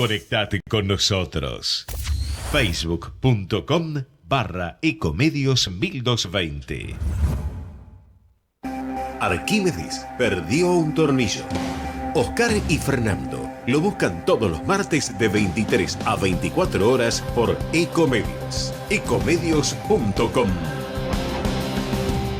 Conectate con nosotros. Facebook.com/Ecomedios 1220. Arquímedes perdió un tornillo. Oscar y Fernando lo buscan todos los martes de 23 a 24 horas por Ecomedios. Ecomedios.com.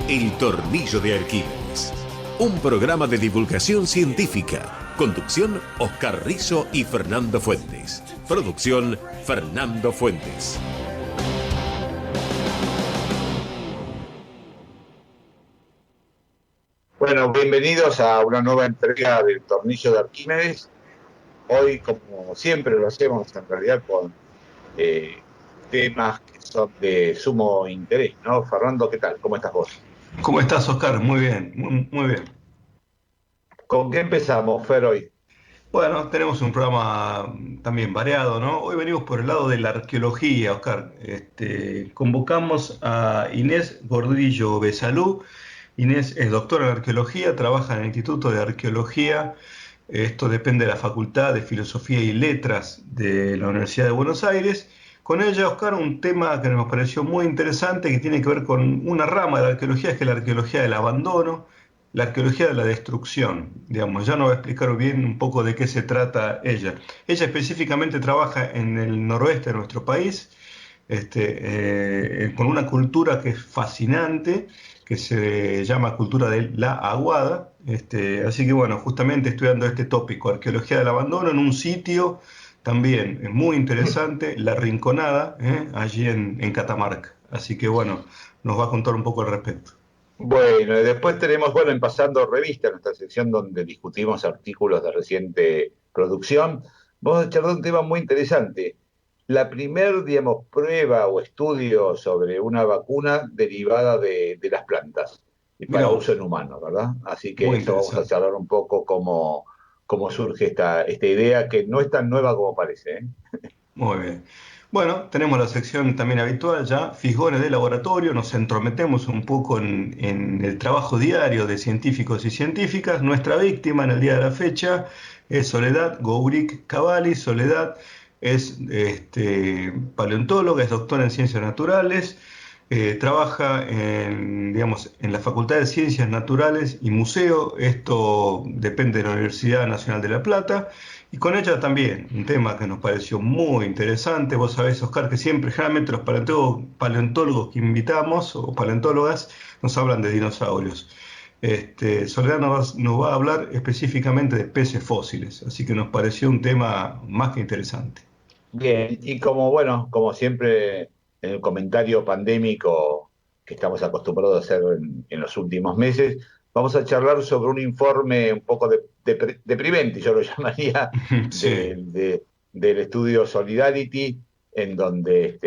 El tornillo de Arquímedes. Un programa de divulgación científica. Conducción, Oscar Rizo y Fernando Fuentes. Producción, Fernando Fuentes. Bueno, bienvenidos a una nueva entrega del Tornillo de Arquímedes. Hoy, como siempre lo hacemos, en realidad con temas que son de sumo interés, ¿no? Fernando, ¿qué tal? ¿Cómo estás vos? ¿Cómo estás, Oscar? Muy bien, muy bien. ¿Con qué empezamos, Fer, hoy? Bueno, tenemos un programa también variado, ¿no? Hoy venimos por el lado de la arqueología, Oscar. Convocamos a Inés Gordillo Besalú. Inés es doctora en arqueología, trabaja en el Instituto de Arqueología. Esto depende de la Facultad de Filosofía y Letras de la Universidad de Buenos Aires. Con ella, Oscar, un tema que nos pareció muy interesante, que tiene que ver con una rama de la arqueología, que es la arqueología del abandono, la arqueología de la destrucción. Digamos, ya nos va a explicar bien un poco de qué se trata ella. Ella específicamente trabaja en el noroeste de nuestro país, con una cultura que es fascinante, que se llama cultura de la aguada. Así que bueno, justamente estudiando este tópico, arqueología del abandono, en un sitio también muy interesante, La Rinconada, allí en Catamarca. Así que bueno, nos va a contar un poco al respecto. Bueno, y después tenemos, en Pasando Revista, nuestra sección donde discutimos artículos de reciente producción. Vamos a charlar de un tema muy interesante. La primer, prueba o estudio sobre una vacuna derivada de las plantas y para uso en humanos, ¿verdad? Así que eso vamos a charlar un poco cómo surge esta idea, que no es tan nueva como parece, ¿eh? Muy bien. Bueno, tenemos la sección también habitual ya, Fisgones de Laboratorio. Nos entrometemos un poco en el trabajo diario de científicos y científicas. Nuestra víctima en el día de la fecha es Soledad Goubric Cavalli. Soledad es paleontóloga, es doctora en Ciencias Naturales, trabaja en la Facultad de Ciencias Naturales y Museo. Esto depende de la Universidad Nacional de La Plata. Y con ella también, un tema que nos pareció muy interesante. Vos sabés, Oscar, que siempre, generalmente los paleontólogos que invitamos, o paleontólogas, nos hablan de dinosaurios. Soledad nos va a hablar específicamente de peces fósiles, así que nos pareció un tema más que interesante. Bien, y como siempre, en el comentario pandémico que estamos acostumbrados a hacer en los últimos meses, vamos a charlar sobre un informe un poco deprimente, yo lo llamaría, sí, del estudio Solidarity, en donde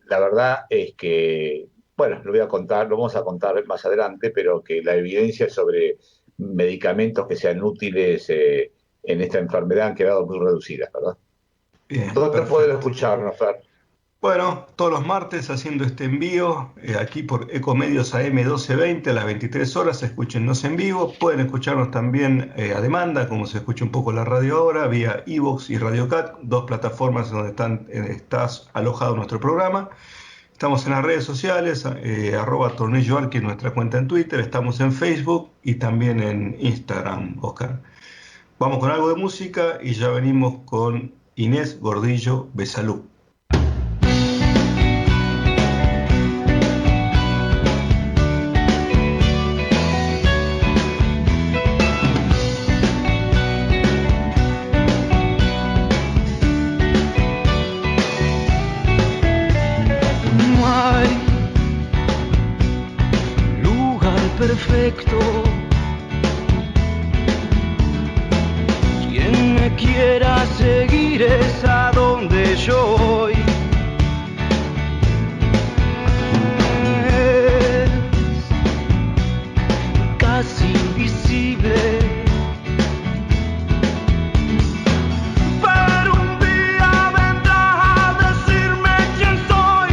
la verdad es que, lo vamos a contar más adelante, pero que la evidencia sobre medicamentos que sean útiles en esta enfermedad han quedado muy reducidas, ¿verdad? bien, ¿Dónde perfecto. pueden escucharnos, Fer? Bueno, todos los martes haciendo este envío, aquí por Ecomedios AM 1220 a las 23 horas, escúchenos en vivo. Pueden escucharnos también a demanda, como se escucha un poco la radio ahora, vía iVoox y RadioCat, dos plataformas donde está alojado nuestro programa. Estamos en las redes sociales, @tornilloarqui en nuestra cuenta en Twitter, estamos en Facebook y también en Instagram, Oscar. Vamos con algo de música y ya venimos con Inés Gordillo Besalú. Perfecto. Quien me quiera seguir es a donde yo voy. Es casi invisible. Pero un día vendrás a decirme quién soy.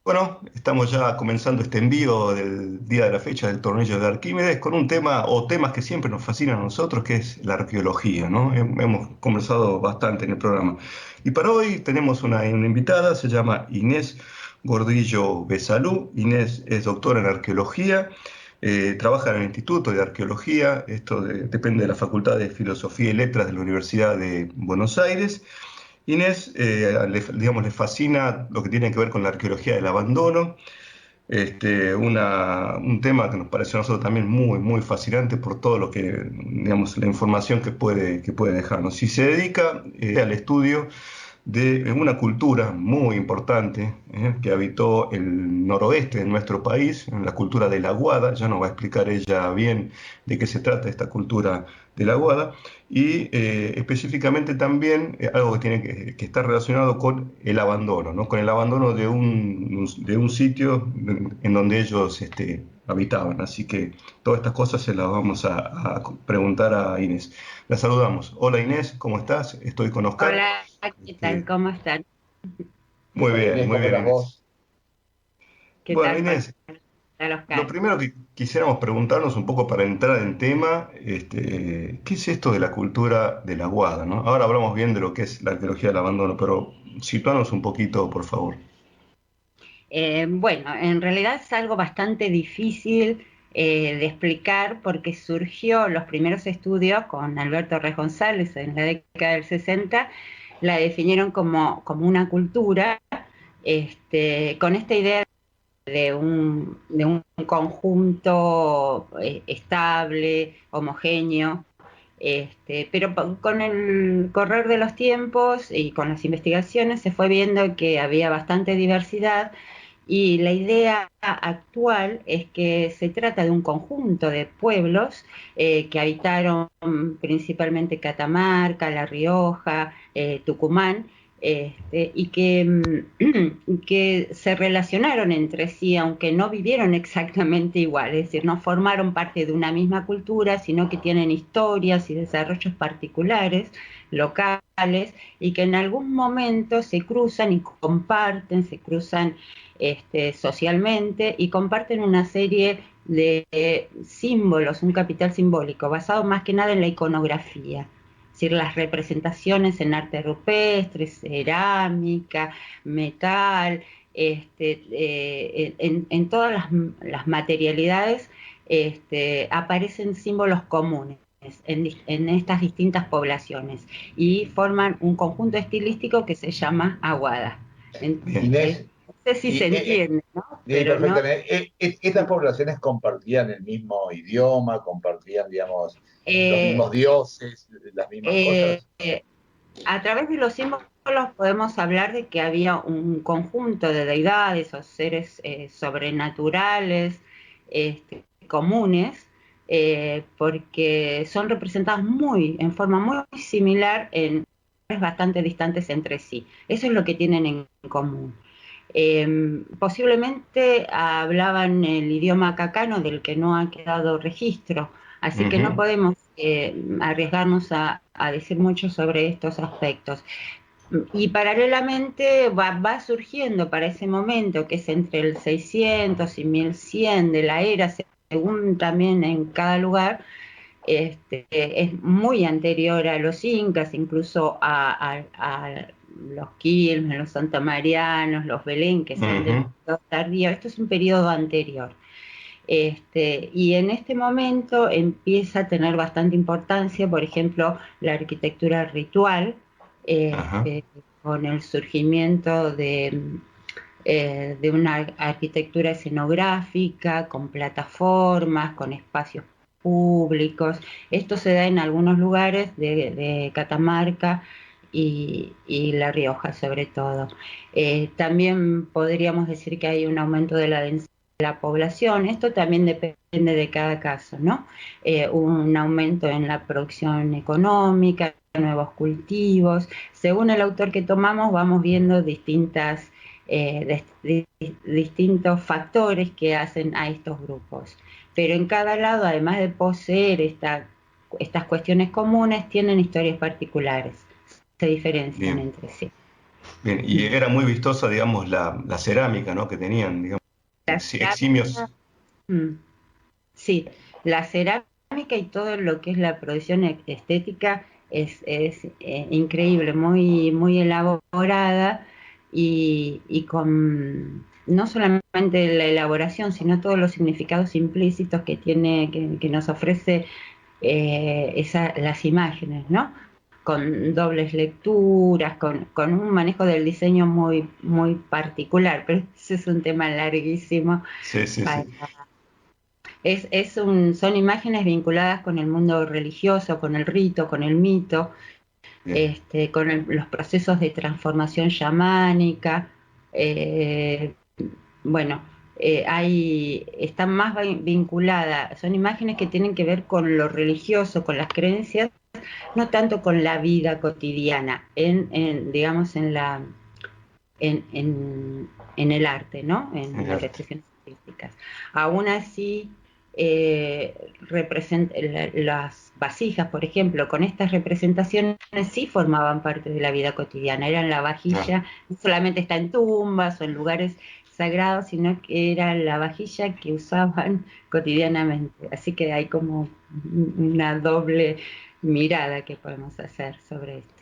Bueno, estamos ya comenzando este envío del día de la fecha del tornillo de Arquímedes con un tema o temas que siempre nos fascinan a nosotros, que es la arqueología, ¿no? Hemos conversado bastante en el programa. Y para hoy tenemos una invitada, se llama Inés Gordillo Besalú. Inés es doctora en arqueología, trabaja en el Instituto de Arqueología, depende de la Facultad de Filosofía y Letras de la Universidad de Buenos Aires. Inés, digamos, le fascina lo que tiene que ver con la arqueología del abandono, un tema que nos pareció a nosotros también muy, muy fascinante por todo lo que, digamos, la información que puede dejarnos. Y se dedica al estudio de una cultura muy importante que habitó el noroeste de nuestro país, en la cultura de la Aguada. Ya nos va a explicar ella bien de qué se trata esta cultura de la Aguada, y específicamente también algo que tiene que estar relacionado con el abandono, ¿no? Con el abandono de un sitio en donde ellos habitaban. Así que todas estas cosas se las vamos a preguntar a Inés. La saludamos. Hola Inés, ¿cómo estás? Estoy con Oscar. Hola, ¿qué tal? ¿Cómo están? Muy Hola, bien, Inés, muy ¿cómo bien, estás Inés. vos? ¿Qué Bueno, tal, Inés, lo Oscar? primero que quisiéramos preguntarnos un poco para entrar en tema, ¿qué es esto de la cultura de la Aguada, ¿no? Ahora hablamos bien de lo que es la arqueología del abandono, pero situanos un poquito, por favor. Bueno, en realidad es algo bastante difícil de explicar porque surgió los primeros estudios con Alberto Rey González en la década del 60, la definieron como una cultura, con esta idea de un conjunto estable, homogéneo. Pero con el correr de los tiempos y con las investigaciones se fue viendo que había bastante diversidad, y la idea actual es que se trata de un conjunto de pueblos que habitaron principalmente Catamarca, La Rioja, Tucumán, que se relacionaron entre sí, aunque no vivieron exactamente igual, es decir, no formaron parte de una misma cultura, sino que tienen historias y desarrollos particulares, locales, y que en algún momento se cruzan y comparten, se cruzan socialmente, y comparten una serie de símbolos, un capital simbólico, basado más que nada en la iconografía. Es decir, las representaciones en arte rupestre, cerámica, metal, en todas las materialidades aparecen símbolos comunes en estas distintas poblaciones y forman un conjunto estilístico que se llama Aguada. Bien. Inés, No sé si se entiende, ¿no? Pero no. perfectamente. ¿Estas poblaciones compartían el mismo idioma, compartían, digamos, los eh, mismos dioses, las mismas eh, cosas? eh, a través de los símbolos podemos hablar de que había un conjunto de deidades o seres sobrenaturales, comunes, porque son representados en forma muy similar en lugares bastante distantes entre sí. Eso es lo que tienen en común. Posiblemente hablaban el idioma cacano, del que no ha quedado registro, así que no Ujú. podemos arriesgarnos a decir mucho sobre estos aspectos. Y paralelamente va surgiendo para ese momento, que es entre el 600 y 1100 de la era, según también en cada lugar, es muy anterior a los incas, incluso a los quilmes, los santamarianos, los belén, que son del Ujú. periodo tardío. Esto es un periodo anterior. Y en este momento empieza a tener bastante importancia, por ejemplo, la arquitectura ritual, Ajá. con el surgimiento de una arquitectura escenográfica, con plataformas, con espacios públicos. Esto se da en algunos lugares de Catamarca y La Rioja, sobre todo. También podríamos decir que hay un aumento de la densidad de la población. Esto también depende de cada caso, ¿no? Un aumento en la producción económica, nuevos cultivos. Según el autor que tomamos, vamos viendo distintos factores que hacen a estos grupos. Pero en cada lado, además de poseer estas cuestiones comunes, tienen historias particulares, se diferencian Bien. entre sí. Bien, y era muy vistosa, digamos, la cerámica, ¿no? Que tenían, digamos, La eximios. cerámica, mm, sí, la cerámica y todo lo que es la producción estética es increíble, muy, muy elaborada y con no solamente la elaboración, sino todos los significados implícitos que tiene, que nos ofrece las imágenes, ¿no? Con dobles lecturas, con un manejo del diseño muy, muy particular, pero ese es un tema larguísimo. Sí, sí, para- sí. Son imágenes vinculadas con el mundo religioso, con el rito, con el mito, Bien. con los procesos de transformación chamánica. eh, bueno, están más vinculadas, son imágenes que tienen que ver con lo religioso, con las creencias, no tanto con la vida cotidiana, digamos, en el arte, ¿no? En El las arte. expresiones artísticas. Aún así, las vasijas, por ejemplo, con estas representaciones sí formaban parte de la vida cotidiana, eran la Ah, vajilla, no solamente está en tumbas o en lugares sagrados, sino que era la vajilla que usaban cotidianamente. Así que hay como una doble mirada que podemos hacer sobre esto.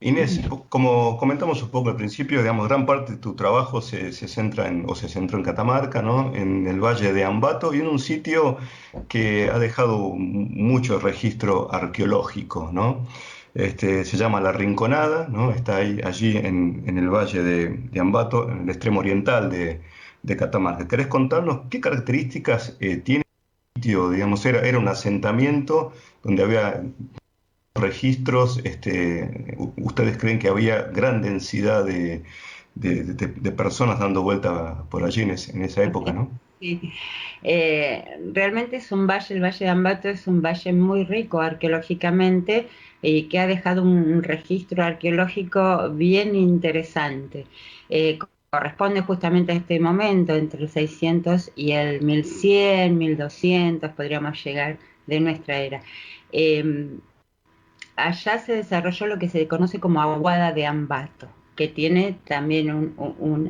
Inés, como comentamos un poco al principio, digamos, gran parte de tu trabajo se centra o se centró en Catamarca, ¿no? En el Valle de Ambato y en un sitio que ha dejado mucho registro arqueológico, ¿no? Se llama La Rinconada, ¿no? Está allí en el Valle de Ambato, en el extremo oriental de Catamarca. ¿Querés contarnos qué características tiene el sitio? Digamos, era un asentamiento donde había registros, ¿ustedes creen que había gran densidad de personas dando vuelta por allí en esa época, ¿no? Sí. Realmente es un valle, el Valle de Ambato es un valle muy rico arqueológicamente y que ha dejado un registro arqueológico bien interesante. Corresponde justamente a este momento, entre el 600 y el 1100, 1200, podríamos llegar de nuestra era. Eh, Allá se desarrolló lo que se conoce como aguada de Ambato, que tiene también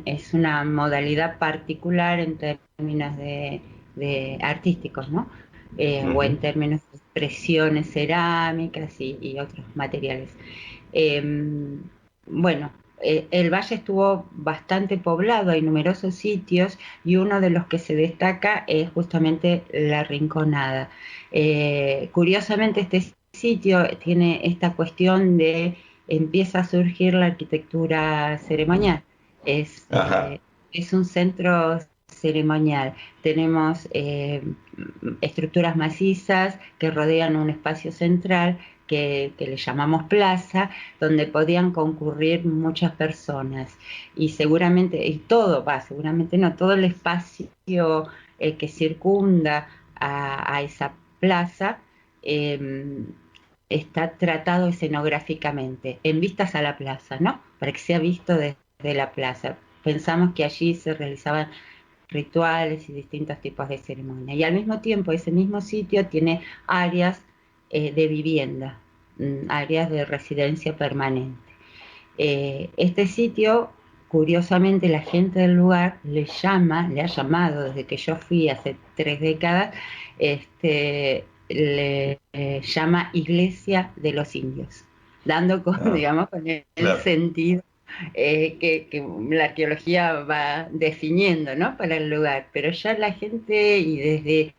es una modalidad particular en términos de artísticos, ¿no? O Ujú. en términos de expresiones cerámicas y otros materiales. Eh, bueno, el valle estuvo bastante poblado, hay numerosos sitios y uno de los que se destaca es justamente La Rinconada. Curiosamente, este sitio tiene esta cuestión de empieza a surgir la arquitectura ceremonial. Es, Ajá. eh, es un centro ceremonial. Tenemos estructuras macizas que rodean un espacio central que le llamamos plaza, donde podían concurrir muchas personas. Y seguramente, seguramente no, todo el espacio que circunda a esa plaza eh, está tratado escenográficamente, en vistas a la plaza, ¿no? Para que sea visto desde la plaza. Pensamos que allí se realizaban rituales y distintos tipos de ceremonias. Y al mismo tiempo, ese mismo sitio tiene áreas de vivienda, áreas de residencia permanente. Este sitio, curiosamente, la gente del lugar le ha llamado desde que yo fui hace 3 décadas, le llama Iglesia de los Indios, dando con, Ah, digamos, con el claro. sentido que la arqueología va definiendo, ¿no? Para el lugar. Pero ya la gente, y desde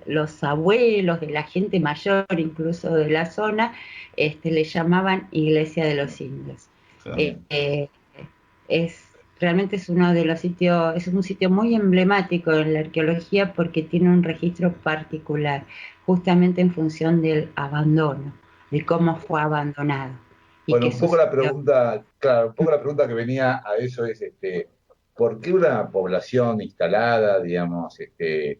los abuelos de la gente mayor, incluso de la zona, le llamaban Iglesia de los Indios. Claro. Eh, eh, Realmente es uno de los sitios, es un sitio muy emblemático en la arqueología porque tiene un registro particular, justamente en función del abandono, de cómo fue abandonado y Bueno, qué un poco la sucedió. pregunta, claro, un poco la pregunta que venía a eso es, ¿por qué una población instalada, digamos, que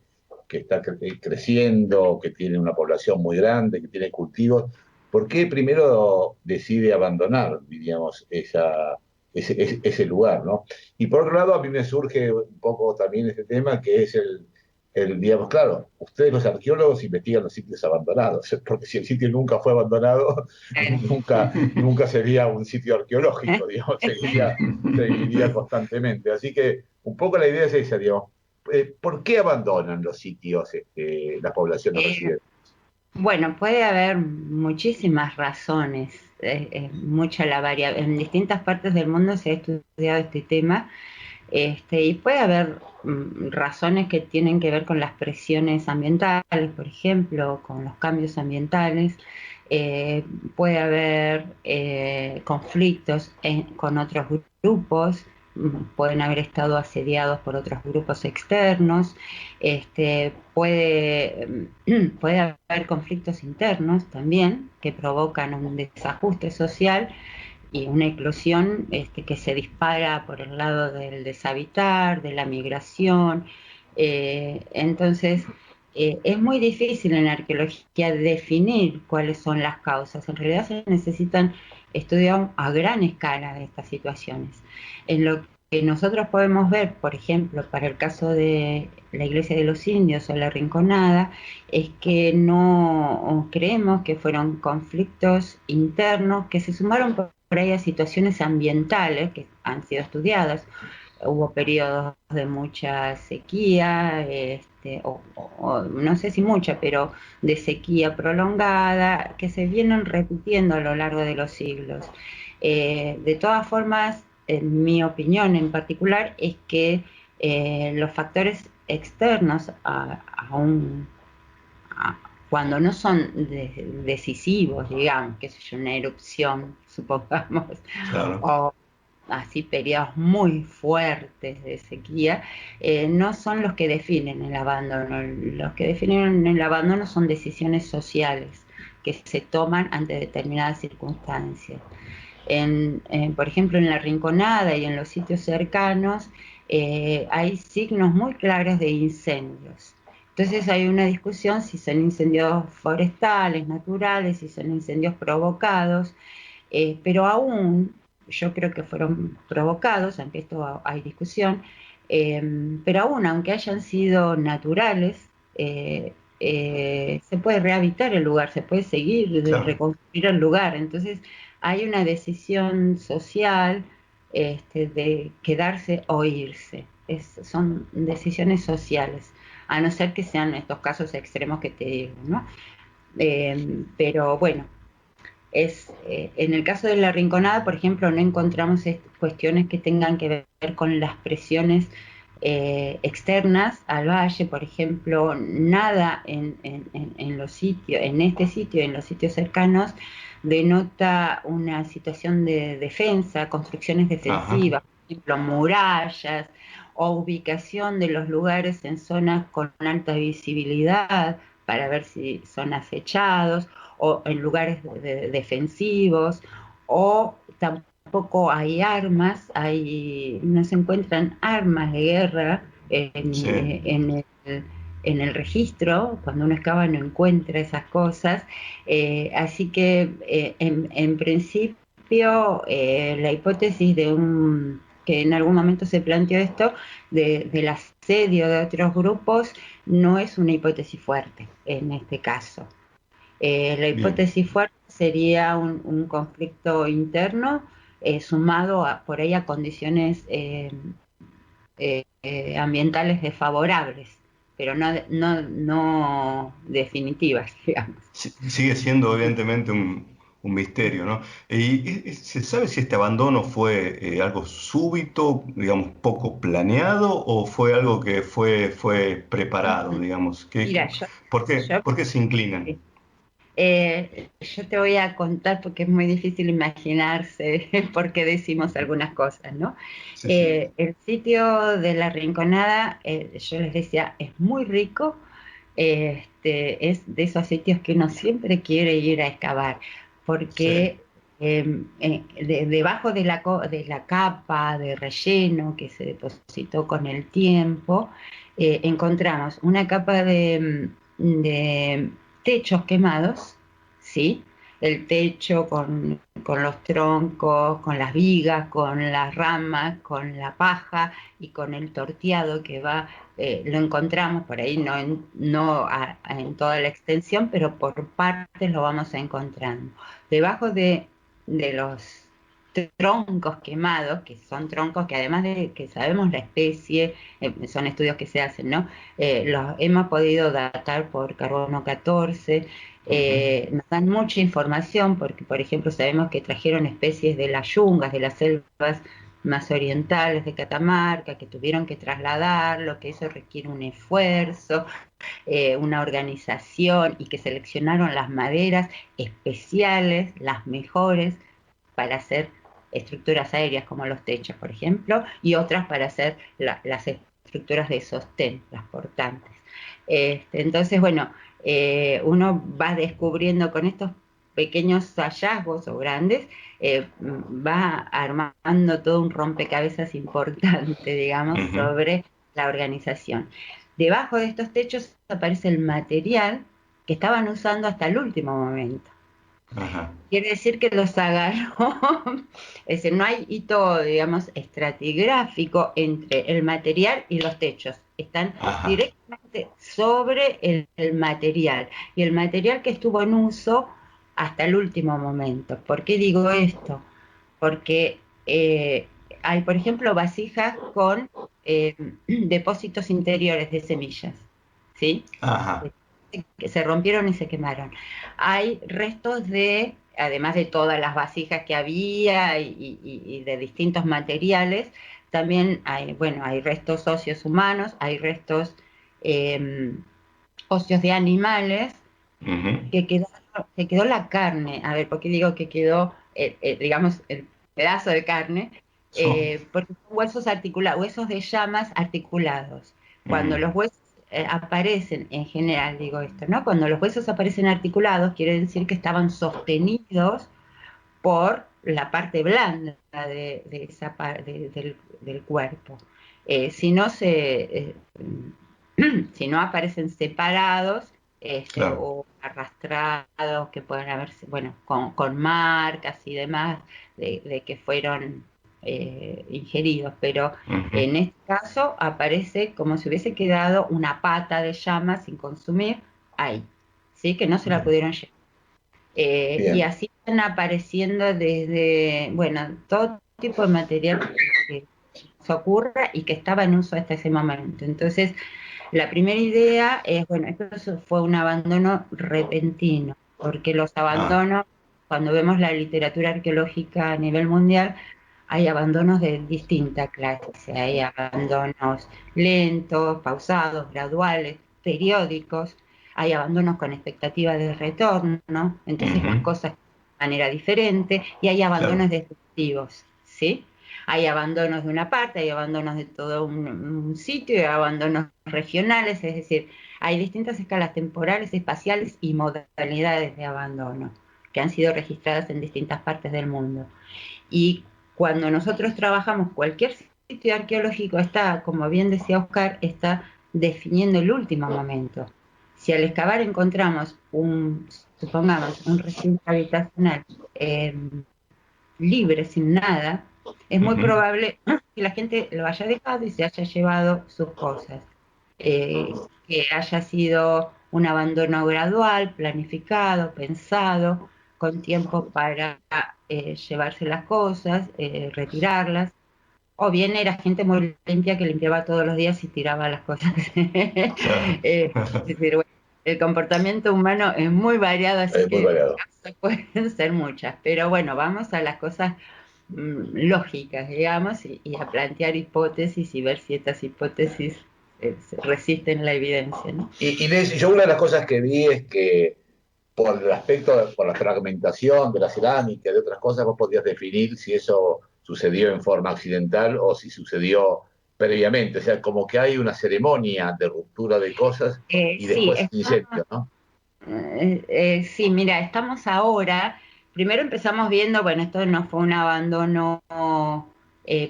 está creciendo, que tiene una población muy grande, que tiene cultivos, ¿por qué primero decide abandonar, diríamos, ese lugar, ¿no? Y por otro lado, a mí me surge un poco también este tema, que es digamos, claro, ustedes los arqueólogos investigan los sitios abandonados, porque si el sitio nunca fue abandonado, nunca sería un sitio arqueológico, digamos, seguiría constantemente. Así que un poco la idea es esa, digamos, ¿por qué abandonan los sitios las poblaciones Eh, residentes? bueno, puede haber muchísimas razones, mucha la en distintas partes del mundo se ha estudiado este tema. Y puede haber razones que tienen que ver con las presiones ambientales, por ejemplo, con los cambios ambientales. Puede haber conflictos con otros grupos, pueden haber estado asediados por otros grupos externos. Puede haber conflictos internos también que provocan un desajuste social y una eclosión que se dispara por el lado del deshabitar, de la migración. Entonces, es muy difícil en la arqueología definir cuáles son las causas. En realidad se necesitan estudiar a gran escala de estas situaciones. En lo que nosotros podemos ver, por ejemplo, para el caso de la Iglesia de los Indios o la Rinconada, es que no creemos que fueron conflictos internos que se sumaron por ahí a situaciones ambientales que han sido estudiadas. Hubo periodos de mucha sequía, o no sé si mucha, pero de sequía prolongada, que se vienen repitiendo a lo largo de los siglos. De todas formas, en mi opinión en particular, es que los factores externos cuando no son decisivos, digamos, que es una erupción, supongamos, Claro. o así periodos muy fuertes de sequía, no son los que definen el abandono. Los que definen el abandono son decisiones sociales que se toman ante determinadas circunstancias. Por ejemplo, en la Rinconada y en los sitios cercanos hay signos muy claros de incendios. Entonces hay una discusión si son incendios forestales, naturales, si son incendios provocados, pero aún yo creo que fueron provocados, aunque esto hay discusión, pero aún aunque hayan sido naturales, se puede rehabilitar el lugar, se puede seguir, Claro. reconstruir el lugar. Entonces hay una decisión social de quedarse o irse. Son decisiones sociales, a no ser que sean estos casos extremos que te digo, ¿no? Pero bueno, en el caso de la Rinconada, por ejemplo, no encontramos cuestiones que tengan que ver con las presiones externas al valle. Por ejemplo, nada en los sitios, en este sitio, en los sitios cercanos, denota una situación de defensa, construcciones Ajá. defensivas, por ejemplo, murallas o ubicación de los lugares en zonas con alta visibilidad para ver si son acechados, o en lugares defensivos, o tampoco hay armas, no se encuentran armas de guerra Sí. en el registro. Cuando uno excava no encuentra esas cosas. Así que en principio la hipótesis que en algún momento se planteó esto, del asedio de otros grupos, no es una hipótesis fuerte en este caso. La Bien. hipótesis fuerte sería un conflicto interno sumado por ahí a condiciones ambientales desfavorables, pero no definitivas, digamos. Sigue siendo evidentemente un misterio, ¿no? ¿Y se sabe si este abandono fue algo súbito, digamos, poco planeado, o fue algo que fue preparado, digamos? Mira, yo ¿Por qué se inclinan? yo te voy a contar porque es muy difícil imaginarse por qué decimos algunas cosas, ¿no? Sí, sí. El sitio de la Rinconada, yo les decía, es muy rico. Es de esos sitios que uno siempre quiere ir a excavar, Sí. porque debajo de la capa de relleno que se depositó con el tiempo, encontramos una capa de techos quemados, ¿sí? el techo con los troncos, con las vigas, con las ramas, con la paja y con el torteado que va, lo encontramos por ahí, no en toda la extensión, pero por partes lo vamos encontrando. Debajo de los troncos quemados, que son troncos que además de que sabemos la especie, son estudios que se hacen, ¿no? Los hemos podido datar por carbono 14, nos dan mucha información porque, por ejemplo, sabemos que trajeron especies de las yungas, de las selvas más orientales de Catamarca, que tuvieron que trasladarlo, que eso requiere un esfuerzo, una organización y que seleccionaron las maderas especiales, las mejores, para hacer estructuras aéreas como los techos, por ejemplo, y otras para hacer las estructuras de sostén, las portantes. Entonces, bueno, uno va descubriendo con estos pequeños hallazgos o grandes, va armando todo un rompecabezas importante, digamos, sobre la organización. Debajo de estos techos aparece el material que estaban usando hasta el último momento. Ajá. Quiere decir que los agarró, es decir, no hay hito, digamos, estratigráfico entre el material y los techos. Están directamente sobre el material. Y el material que estuvo en uso hasta el último momento. ¿Por qué digo esto? Porque hay, por ejemplo, vasijas con depósitos interiores de semillas, ¿sí? Ajá. Que se rompieron y se quemaron. Hay restos de, además de todas las vasijas que había y de distintos materiales, también hay, bueno, hay restos óseos humanos, hay restos óseos de animales, que quedó la carne. A ver, ¿por qué digo que quedó, digamos, el pedazo de carne? Porque son huesos articulados, huesos de llamas articulados. Cuando los huesos aparecen, en general digo esto, ¿no? Cuando los huesos aparecen articulados, quiere decir que estaban sostenidos por la parte blanda de esa del cuerpo. Si no si no aparecen separados, Claro. o arrastrados, que pueden haberse, bueno, con marcas y demás, de que fueron ingeridos, pero en este caso aparece como si hubiese quedado una pata de llama sin consumir ahí, ¿sí? Que no se la pudieron llevar. Y así están apareciendo desde, bueno, todo tipo de material que se ocurra y que estaba en uso hasta ese momento. Entonces, la primera idea es, bueno, esto fue un abandono repentino, porque los abandonos, cuando vemos la literatura arqueológica a nivel mundial, hay abandonos de distinta clase, hay abandonos lentos, pausados, graduales, periódicos, hay abandonos con expectativa de retorno, entonces las cosas de manera diferente, y hay abandonos destructivos, ¿sí? Hay abandonos de una parte, hay abandonos de todo un sitio, hay abandonos regionales, es decir, hay distintas escalas temporales, espaciales y modalidades de abandono que han sido registradas en distintas partes del mundo. Y cuando nosotros trabajamos cualquier sitio arqueológico, está, como bien decía Oscar, está definiendo el último momento. Si al excavar encontramos supongamos, un recinto habitacional libre, sin nada, es muy probable que la gente lo haya dejado y se haya llevado sus cosas. Que haya sido un abandono gradual, planificado, pensado, con tiempo para llevarse las cosas, retirarlas, o bien era gente muy limpia que limpiaba todos los días y tiraba las cosas. Es decir, bueno, el comportamiento humano es muy variado, así Es muy que variado. pueden ser muchas, pero bueno, vamos a las cosas lógicas, digamos, y a plantear hipótesis y ver si estas hipótesis resisten la evidencia, ¿no? Inés, yo una de las cosas que vi es que por el aspecto, por la fragmentación de la cerámica y de otras cosas, vos podías definir si eso sucedió en forma accidental o si sucedió previamente. O sea, como que hay una ceremonia de ruptura de cosas y Sí, después incendio, ¿no? sí, mira, estamos ahora, primero empezamos viendo, bueno, esto no fue un abandono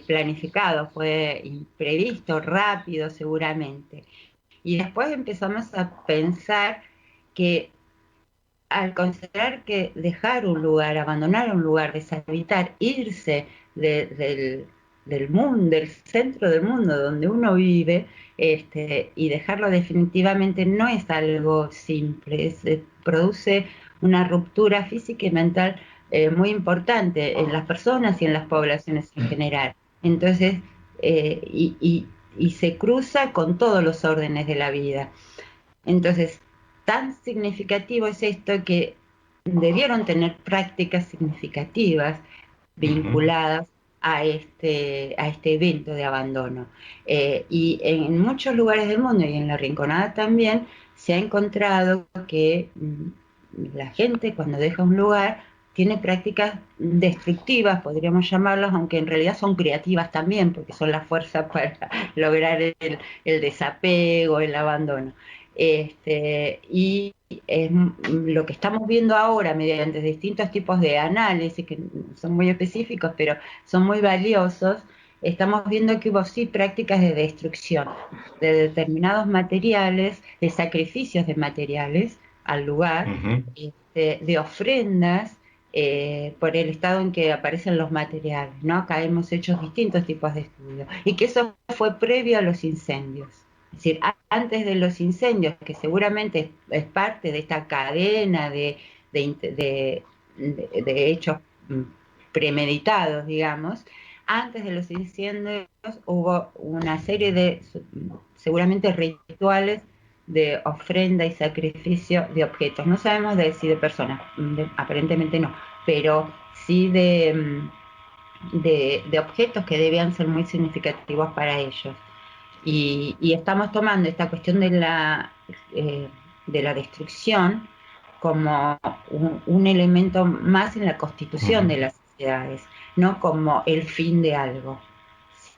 planificado, fue imprevisto, rápido seguramente. Y después empezamos a pensar que al considerar que dejar un lugar, abandonar un lugar, deshabitar, irse del mundo, del centro del mundo donde uno vive, y dejarlo definitivamente no es algo simple, produce una ruptura física y mental muy importante en las personas y en las poblaciones en general. Entonces, y se cruza con todos los órdenes de la vida. Entonces, tan significativo es esto que debieron tener prácticas significativas Ujú. vinculadas a este evento de abandono. Y en muchos lugares del mundo y en la Rinconada también se ha encontrado que la gente cuando deja un lugar tiene prácticas destructivas, podríamos llamarlas, aunque en realidad son creativas también, porque son la fuerza para lograr el desapego, el abandono. Y lo que estamos viendo ahora mediante distintos tipos de análisis, que son muy específicos, pero son muy valiosos, estamos viendo que hubo sí prácticas de destrucción de determinados materiales, de sacrificios de materiales al lugar, Ujú. de ofrendas por el estado en que aparecen los materiales, ¿no? Acá hemos hecho distintos tipos de estudios y que eso fue previo a los incendios. Es decir, antes de los incendios, que seguramente es parte de esta cadena de, de hechos premeditados, digamos, antes de los incendios hubo una serie de, seguramente, rituales de ofrenda y sacrificio de objetos. No sabemos si de personas, aparentemente no, pero sí de objetos que debían ser muy significativos para ellos. Y estamos tomando esta cuestión de la destrucción como un elemento más en la constitución Ujú. de las sociedades, no como el fin de algo,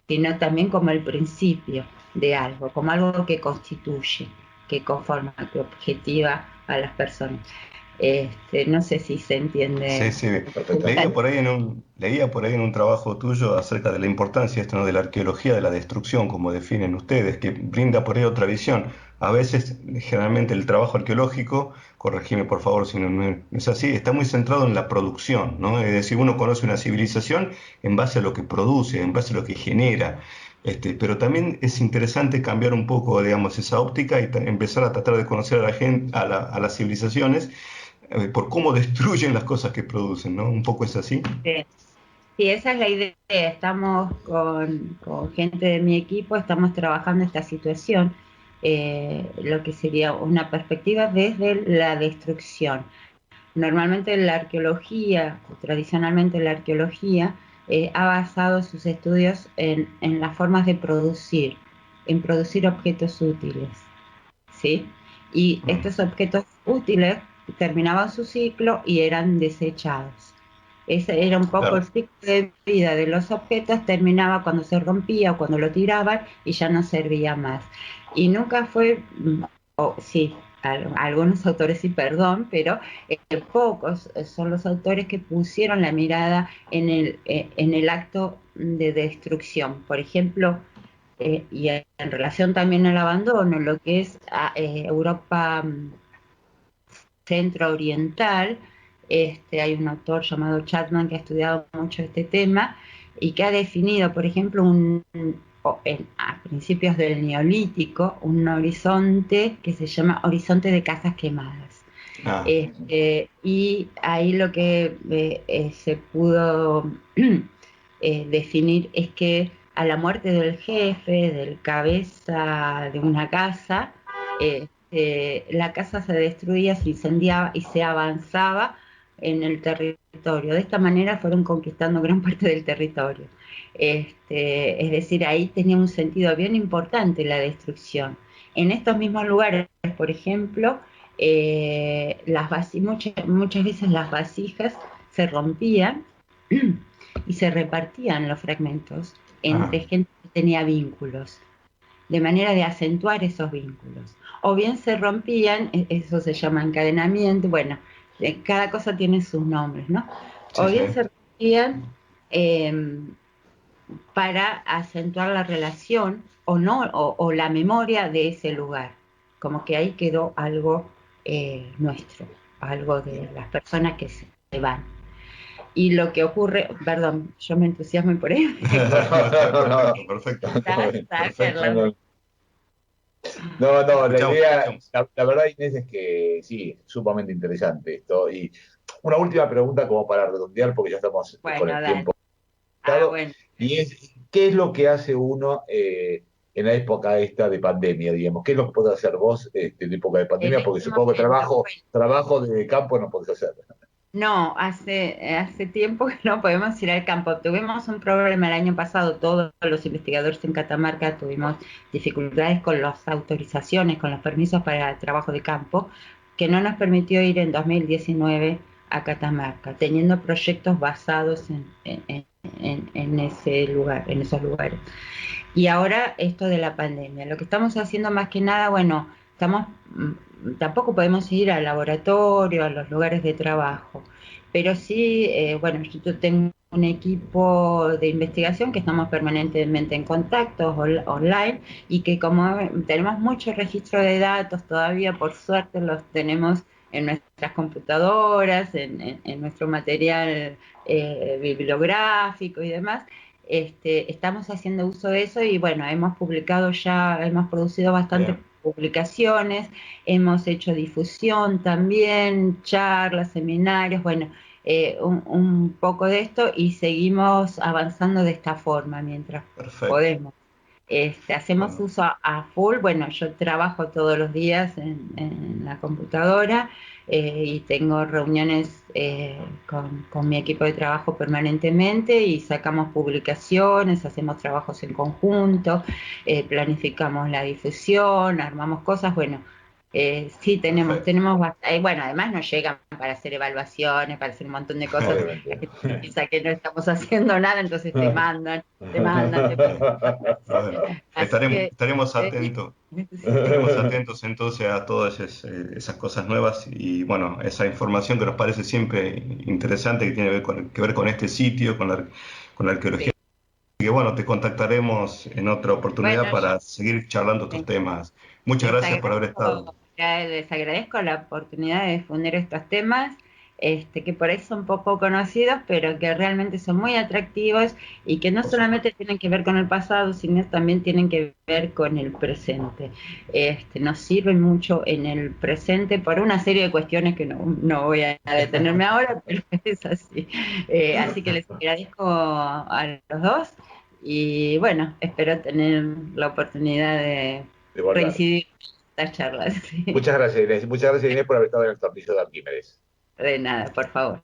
sino también como el principio de algo, como algo que constituye, que conforma, que objetiva a las personas. No sé si se Sí, entiende. sí. Perfectamente. Leía por ahí en un trabajo tuyo acerca de la importancia esto, ¿no? De la arqueología de la destrucción, como definen ustedes, que brinda por ahí otra visión. A veces, generalmente el trabajo arqueológico, corregime por favor si no es así, está muy centrado en la producción, ¿no? Es decir, uno conoce una civilización en base a lo que produce, en base a lo que genera. Pero también es interesante cambiar un poco, digamos, esa óptica y empezar a tratar de conocer a la gente, a las civilizaciones por cómo destruyen las cosas que producen, ¿no? Un poco es así. Sí, sí, esa es la idea. Estamos con gente de mi equipo, estamos trabajando esta situación, lo que sería una perspectiva desde la destrucción. Normalmente la arqueología, o tradicionalmente la arqueología, ha basado sus estudios en las formas de producir, en producir objetos útiles, ¿sí? Y Mm. estos objetos útiles terminaban su ciclo y eran desechados. Ese era un poco el Claro. ciclo de vida de los objetos, terminaba cuando se rompía o cuando lo tiraban y ya no servía más. Y nunca fue, sí, algunos autores sí, perdón, pero pocos son los autores que pusieron la mirada en el acto de destrucción. Por ejemplo, y en relación también al abandono, lo que es Europa centro-oriental, hay un autor llamado Chapman que ha estudiado mucho este tema y que ha definido, por ejemplo, a principios del Neolítico, un horizonte que se llama horizonte de casas quemadas. Ah, Y ahí lo que se pudo definir es que a la muerte del jefe, del cabeza de una casa, la casa se destruía, se incendiaba y se avanzaba en el territorio. De esta manera fueron conquistando gran parte del territorio. Es decir, ahí tenía un sentido bien importante la destrucción. En estos mismos lugares, por ejemplo, muchas veces las vasijas se rompían y se repartían los fragmentos ah, entre gente que tenía vínculos, de manera de acentuar esos vínculos. O bien se rompían, eso se llama encadenamiento, bueno, cada cosa tiene sus nombres, ¿no? sí, O sí. bien se rompían eh, para acentuar la relación o no, o la memoria de ese lugar, como que ahí quedó algo nuestro. algo de las personas que se van. Y lo que ocurre, perdón, yo me entusiasmo por ahí. Perfecto. No, la idea, la verdad, Inés, es que sí, sumamente interesante esto. Y una última pregunta como para redondear, porque ya estamos con el tiempo. Bueno. Y es, ¿qué es lo que hace uno en la época esta de pandemia, digamos? ¿Qué es lo que podés hacer vos en la época de pandemia? Porque supongo que trabajo de campo no podés hacer. No, hace tiempo que no podemos ir al campo. Tuvimos un problema el año pasado, todos los investigadores en Catamarca tuvimos dificultades con las autorizaciones, con los permisos para trabajo de campo, que no nos permitió ir en 2019 a Catamarca, teniendo proyectos basados en ese lugar, en esos lugares. Y ahora esto de la pandemia. Lo que estamos haciendo más que nada, bueno, tampoco podemos ir al laboratorio, a los lugares de trabajo, pero sí, bueno, yo tengo un equipo de investigación que estamos permanentemente en contacto online y que como tenemos mucho registro de datos todavía, por suerte los tenemos en nuestras computadoras, en nuestro material bibliográfico y demás. Estamos haciendo uso de eso y bueno, hemos producido bastantes publicaciones, hemos hecho difusión también, charlas, seminarios, bueno, un poco de esto y seguimos avanzando de esta forma mientras podemos. Hacemos uso a full, bueno, yo trabajo todos los días en la computadora y tengo reuniones con mi equipo de trabajo permanentemente y sacamos publicaciones, hacemos trabajos en conjunto, planificamos la difusión, armamos cosas, bueno, sí tenemos bueno, además nos llegan para hacer evaluaciones, para hacer un montón de cosas, piensa que no estamos haciendo nada, entonces te mandan. Estaremos atentos. Estaremos atentos entonces a todas esas cosas nuevas y bueno, esa información que nos parece siempre interesante, que tiene que ver con este sitio, con la arqueología. Y que bueno, te contactaremos en otra oportunidad para seguir charlando estos temas. Muchas gracias por haber estado. Les agradezco la oportunidad de difundir estos temas, que por ahí son poco conocidos, pero que realmente son muy atractivos y que no solamente tienen que ver con el pasado, sino también tienen que ver con el presente. Nos sirven mucho en el presente por una serie de cuestiones que no voy a detenerme ahora, pero es así. Así que les agradezco a los dos y bueno, espero tener la oportunidad de reincidir en estas charlas. Sí. Muchas gracias, Inés, por haber estado en el tornillo de Arquímedes. De nada, por favor.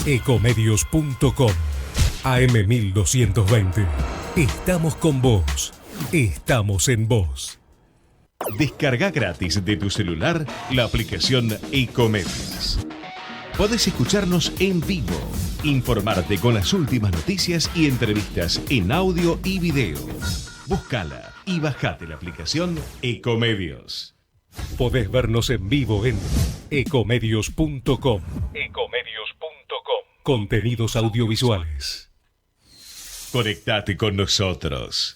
Ecomedios.com AM1220. Estamos con vos. Estamos en vos. Descarga gratis de tu celular la aplicación Ecomedios. Podés escucharnos en vivo, informarte con las últimas noticias y entrevistas en audio y video. Búscala y bajate la aplicación Ecomedios. Podés vernos en vivo en ecomedios.com. Contenidos audiovisuales. Conectate con nosotros.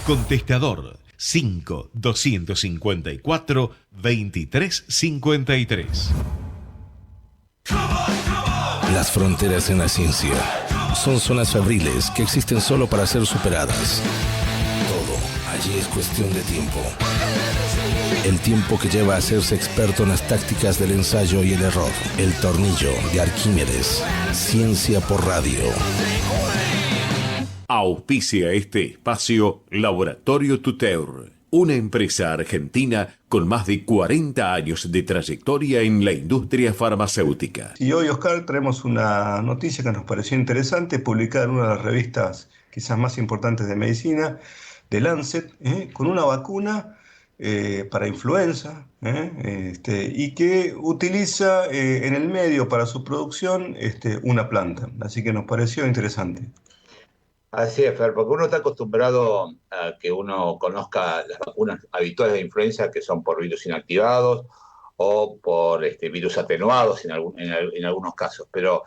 Contestador 5-254-2353. Las fronteras en la ciencia son zonas febriles que existen solo para ser superadas. Todo allí es cuestión de tiempo. El tiempo que lleva a hacerse experto en las tácticas del ensayo y el error. El tornillo de Arquímedes. Ciencia por radio. Auspicia este espacio Laboratorio Tuteur, una empresa argentina con más de 40 años de trayectoria en la industria farmacéutica. Y hoy, Oscar, traemos una noticia que nos pareció interesante, publicada en una de las revistas quizás más importantes de medicina, de Lancet, con una vacuna para influenza, y que utiliza en el medio para su producción una planta. Así que nos pareció interesante. Así es, Fer, porque uno está acostumbrado a que uno conozca las vacunas habituales de influenza, que son por virus inactivados o por virus atenuados en algunos casos, pero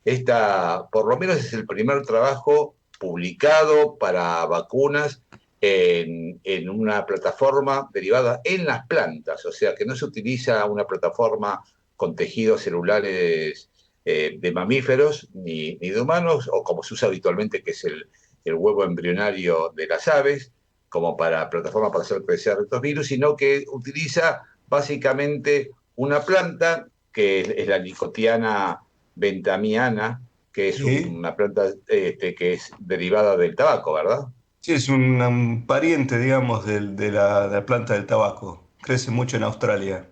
esta, por lo menos, es el primer trabajo publicado para vacunas en una plataforma derivada en las plantas, o sea, que no se utiliza una plataforma con tejidos celulares de mamíferos ni de humanos, o como se usa habitualmente, que es el huevo embrionario de las aves, como plataforma para hacer crecer estos virus, sino que utiliza básicamente una planta que es la Nicotiana bentamiana, que es una planta que es derivada del tabaco, ¿verdad? Sí, es un pariente, digamos, de la planta del tabaco. Crece mucho en Australia.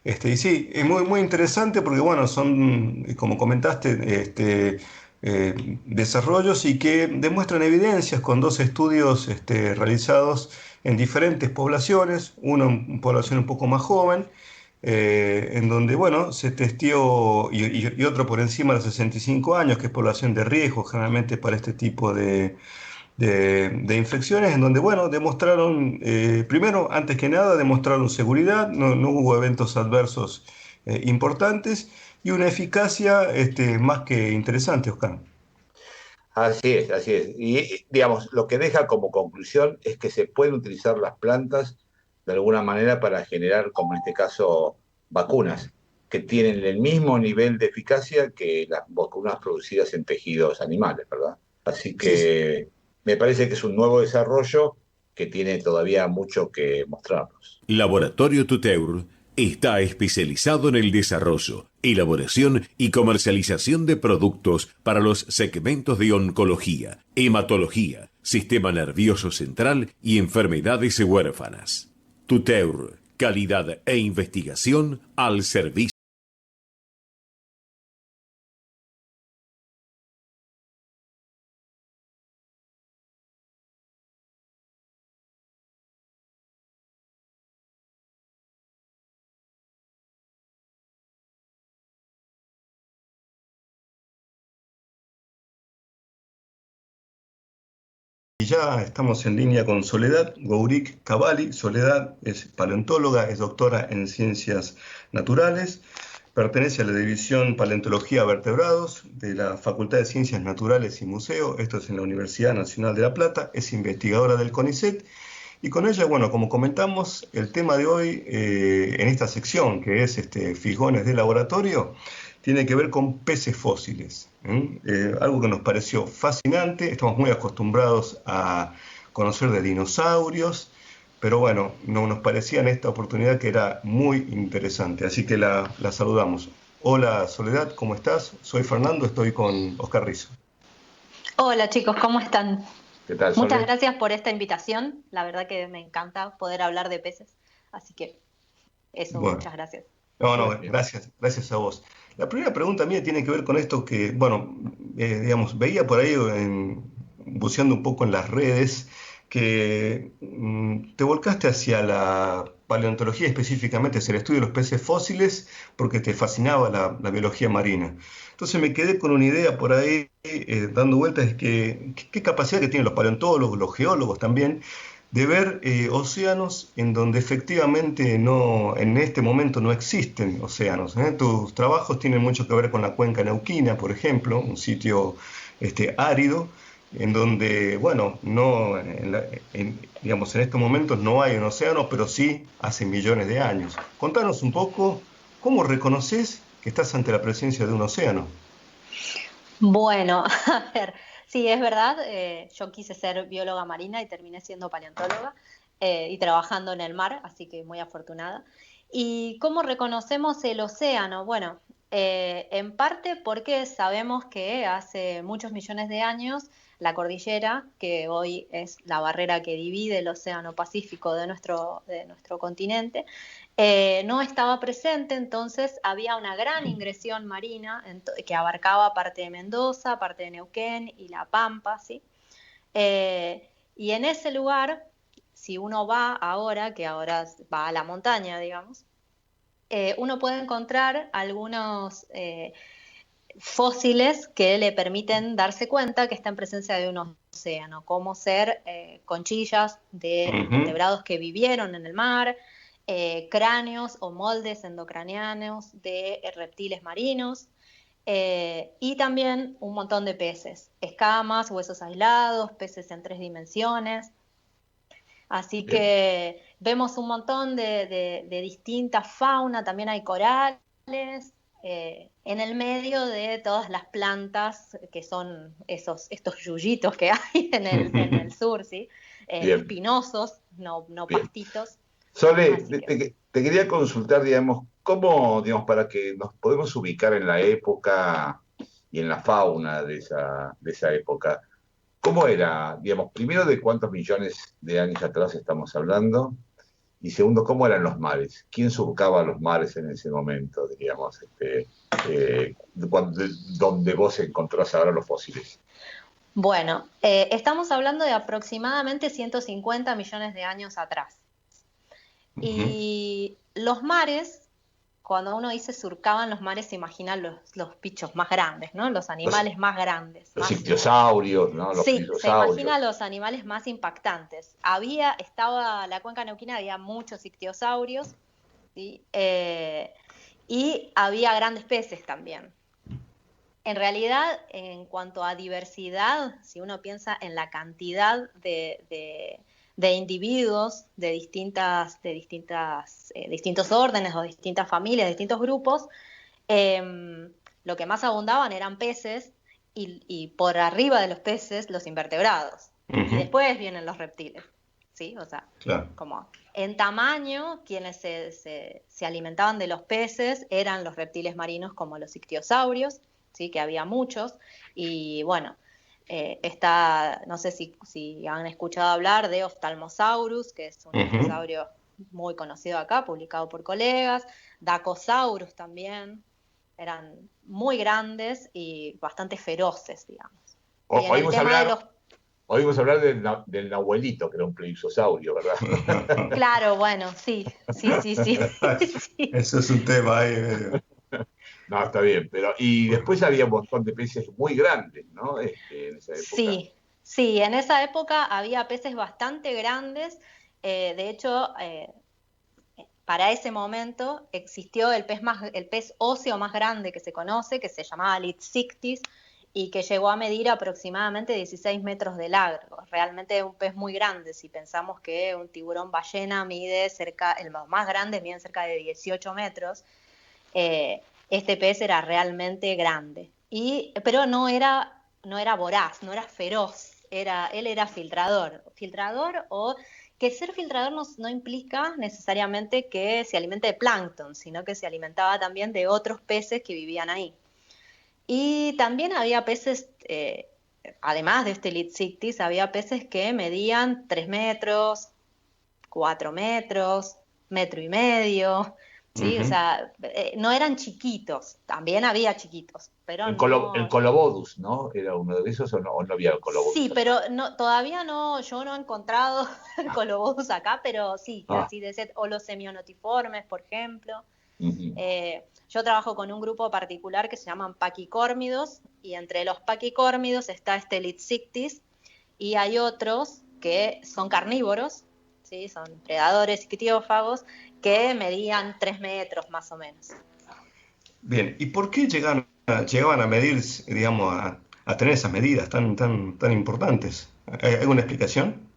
Y sí, es muy, muy interesante porque, bueno, son, como comentaste, desarrollos y que demuestran evidencias con dos estudios realizados en diferentes poblaciones, uno en población un poco más joven, en donde, bueno, se testeó, y otro por encima de los 65 años, que es población de riesgo generalmente para este tipo de infecciones, en donde, bueno, demostraron, primero, antes que nada, demostraron seguridad, no hubo eventos adversos importantes y una eficacia más que interesante, Oscar. Así es, así es. Y, digamos, lo que deja como conclusión es que se pueden utilizar las plantas de alguna manera para generar, como en este caso, vacunas, que tienen el mismo nivel de eficacia que las vacunas producidas en tejidos animales, ¿verdad? Así que me parece que es un nuevo desarrollo que tiene todavía mucho que mostrarnos. Laboratorio Tuteur está especializado en el desarrollo, elaboración y comercialización de productos para los segmentos de oncología, hematología, sistema nervioso central y enfermedades huérfanas. Tuteur, calidad e investigación al servicio. Y ya estamos en línea con Soledad Gourik Cavalli. Soledad es paleontóloga, es doctora en Ciencias Naturales, pertenece a la División Paleontología Vertebrados de la Facultad de Ciencias Naturales y Museo, esto es en la Universidad Nacional de La Plata, es investigadora del CONICET, y con ella, bueno, como comentamos, el tema de hoy en esta sección, que es fijones de laboratorio, tiene que ver con peces fósiles. Algo que nos pareció fascinante. Estamos muy acostumbrados a conocer de dinosaurios, pero bueno, nos parecía en esta oportunidad que era muy interesante, así que la saludamos. Hola Soledad, ¿cómo estás? Soy Fernando, estoy con Oscar Rizo. Hola chicos, ¿cómo están? ¿Qué tal, Muchas Soledad? gracias por esta invitación, la verdad que me encanta poder hablar de peces, así que eso, Bueno. Muchas gracias. No, gracias a vos. La primera pregunta mía tiene que ver con esto que, bueno, digamos, veía por ahí buceando un poco en las redes que te volcaste hacia la paleontología, específicamente hacia el estudio de los peces fósiles, porque te fascinaba la biología marina. Entonces me quedé con una idea por ahí dando vueltas, es que qué capacidad que tienen los paleontólogos, los geólogos también, de ver océanos en donde efectivamente en este momento no existen océanos. Tus trabajos tienen mucho que ver con la cuenca neuquina, por ejemplo, un sitio árido, en donde, bueno, digamos, en estos momentos no hay un océano, pero sí hace millones de años. Contanos un poco, ¿cómo reconoces que estás ante la presencia de un océano? Bueno, a ver, Sí, es verdad. Yo quise ser bióloga marina y terminé siendo paleontóloga y trabajando en el mar, así que muy afortunada. ¿Y cómo reconocemos el océano? Bueno, en parte porque sabemos que hace muchos millones de años la cordillera, que hoy es la barrera que divide el océano Pacífico de nuestro continente, no estaba presente, entonces había una gran ingresión marina que abarcaba parte de Mendoza, parte de Neuquén y La Pampa, ¿sí? Y en ese lugar, si uno va ahora, que ahora va a la montaña, digamos, uno puede encontrar algunos fósiles que le permiten darse cuenta que está en presencia de un océano, como ser conchillas de invertebrados que vivieron en el mar, cráneos o moldes endocranianos de reptiles marinos, y también un montón de peces, escamas, huesos aislados, peces en 3 dimensiones. Así que vemos un montón de distinta fauna, también hay corales, en el medio de todas las plantas que son estos yuyitos que hay en el sur, ¿sí? Espinosos, no pastitos. Sole, te quería consultar, digamos, cómo, digamos, para que nos podemos ubicar en la época y en la fauna de esa época. ¿Cómo era, digamos, primero de cuántos millones de años atrás estamos hablando? Y segundo, ¿cómo eran los mares? ¿Quién surcaba los mares en ese momento, digamos, donde vos encontrás ahora los fósiles? Bueno, estamos hablando de aproximadamente 150 millones de años atrás. Y los mares, cuando uno dice surcaban los mares, se imaginan los bichos más grandes, ¿no? Los animales más grandes. Los ictiosaurios, ¿no? Los sí, plisosaurios. se imagina los animales más impactantes. Estaba la cuenca neuquina, había muchos ictiosaurios, ¿sí? Y había grandes peces también. En realidad, en cuanto a diversidad, si uno piensa en la cantidad de individuos de distintos órdenes o distintas familias, distintos grupos, lo que más abundaban eran peces y por arriba de los peces los invertebrados. Y después vienen los reptiles, ¿sí? O sea, como en tamaño, quienes se alimentaban de los peces eran los reptiles marinos como los ictiosaurios, ¿sí? Que había muchos, y bueno, no sé si han escuchado hablar de Ophthalmosaurus, que es un dinosaurio muy conocido acá, publicado por colegas, Dacosaurus también, eran muy grandes y bastante feroces, digamos. Oímos hablar del Nahuelito, que era un pleistosaurio, ¿verdad? Claro, bueno, sí. Eso es un tema ahí medio. No, está bien, pero y después había un montón de peces muy grandes, ¿no? En esa época. Sí, en esa época había peces bastante grandes. De hecho, para ese momento existió el pez óseo más grande que se conoce, que se llamaba Litsictis, y que llegó a medir aproximadamente 16 metros de largo. Realmente es un pez muy grande. Si pensamos que un tiburón ballena el más grande mide cerca de 18 metros, este pez era realmente grande. Pero no era voraz, no era feroz, él era filtrador. O que ser filtrador no implica necesariamente que se alimente de plancton, sino que se alimentaba también de otros peces que vivían ahí. Y también había peces, además de este Litsictis, había peces que medían 3 metros, 4 metros, 1,5 metros, ¿sí? O sea, no eran chiquitos, también había chiquitos, pero el Colobodus, ¿no? ¿Era uno de esos o no había Colobodus? Sí, pero todavía yo no he encontrado el Colobodus acá, pero sí, así o los semionotiformes, por ejemplo. Yo trabajo con un grupo particular que se llaman paquicórmidos, y entre los paquicórmidos está este Litsictis, y hay otros que son carnívoros, ¿sí? Son predadores ictiófagos, que medían 3 metros más o menos. Bien, ¿y por qué llegaban a medir, digamos, a tener esas medidas tan importantes? ¿Hay alguna explicación?